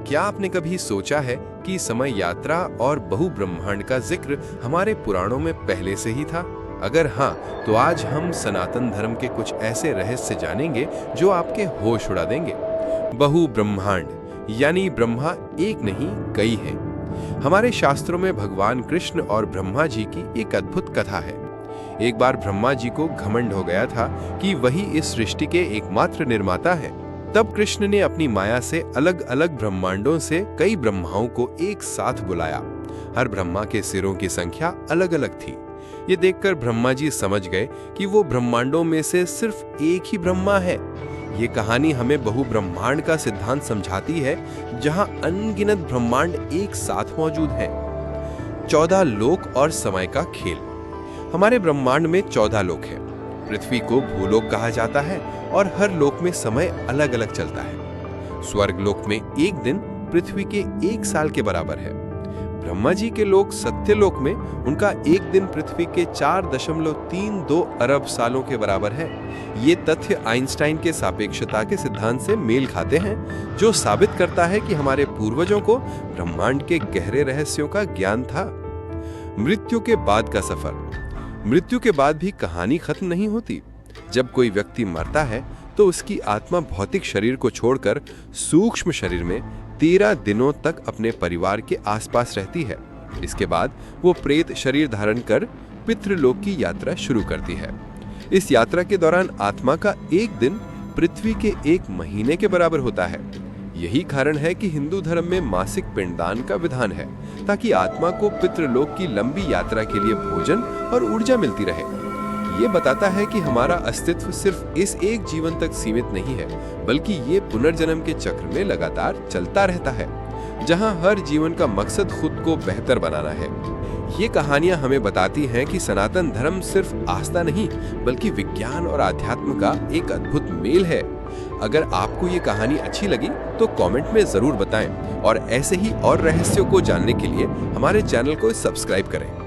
क्या आपने कभी सोचा है कि समय यात्रा और बहु ब्रह्मांड का जिक्र हमारे पुराणों में पहले से ही था? अगर हाँ, तो आज हम सनातन धर्म के कुछ ऐसे रहस्य जानेंगे जो आपके होश उड़ा देंगे। बहु ब्रह्मांड यानी ब्रह्मा एक नहीं कई हैं। हमारे शास्त्रों में भगवान कृष्ण और ब्रह्मा जी की एक अद्भुत कथा है। एक बार ब्रह्मा जी को घमंड हो गया था कि वही इस सृष्टि के एकमात्र निर्माता है। तब कृष्ण ने अपनी माया से अलग अलग ब्रह्मांडों से कई ब्रह्माओं को एक साथ बुलाया। हर ब्रह्मा के सिरों की संख्या अलग अलग थी। ये देखकर ब्रह्मा जी समझ गए कि वो ब्रह्मांडों में से सिर्फ एक ही ब्रह्मा है। ये कहानी हमें बहु ब्रह्मांड का सिद्धांत समझाती है, जहां अनगिनत ब्रह्मांड एक साथ मौजूद हैं। 14 लोक और समय का खेल। हमारे ब्रह्मांड में 14 लोक हैं। पृथ्वी को भूलोक कहा जाता है और हर लोक में समय अलग अलग चलता है। स्वर्ग लोक में एक दिन पृथ्वी के 1 साल के बराबर है। ब्रह्मा जी के लोक सत्यलोक में उनका एक दिन पृथ्वी के 4.32 अरब सालों के बराबर है। ये तथ्य आइंस्टाइन के सापेक्षता के सिद्धांत से मेल खाते हैं, जो साबित करता है कि हमारे पूर्वजों को ब्रह्मांड के गहरे रहस्यों का ज्ञान था। मृत्यु के बाद का सफर। मृत्यु के बाद भी कहानी खत्म नहीं होती। जब कोई व्यक्ति मरता है तो उसकी आत्मा भौतिक शरीर को छोड़कर सूक्ष्म शरीर में 13 दिनों तक अपने परिवार के आसपास रहती है। इसके बाद वो प्रेत शरीर धारण कर पितृलोक की यात्रा शुरू करती है। इस यात्रा के दौरान आत्मा का एक दिन पृथ्वी के 1 महीने के बराबर होता है। यही कारण है कि हिंदू धर्म में मासिक पिंडदान का विधान है, ताकि आत्मा को पितृलोक की लंबी यात्रा के लिए भोजन और ऊर्जा मिलती रहे। ये बताता है कि हमारा अस्तित्व सिर्फ इस एक जीवन तक सीमित नहीं है, बल्कि ये पुनर्जन्म के चक्र में लगातार चलता रहता है, जहां हर जीवन का मकसद खुद को बेहतर बनाना है। ये कहानियां हमें बताती हैं कि सनातन धर्म सिर्फ आस्था नहीं, बल्कि विज्ञान और आध्यात्म का एक अद्भुत मेल है। अगर आपको ये कहानी अच्छी लगी तो कमेंट में जरूर बताएं और ऐसे ही और रहस्यों को जानने के लिए हमारे चैनल को सब्सक्राइब करें।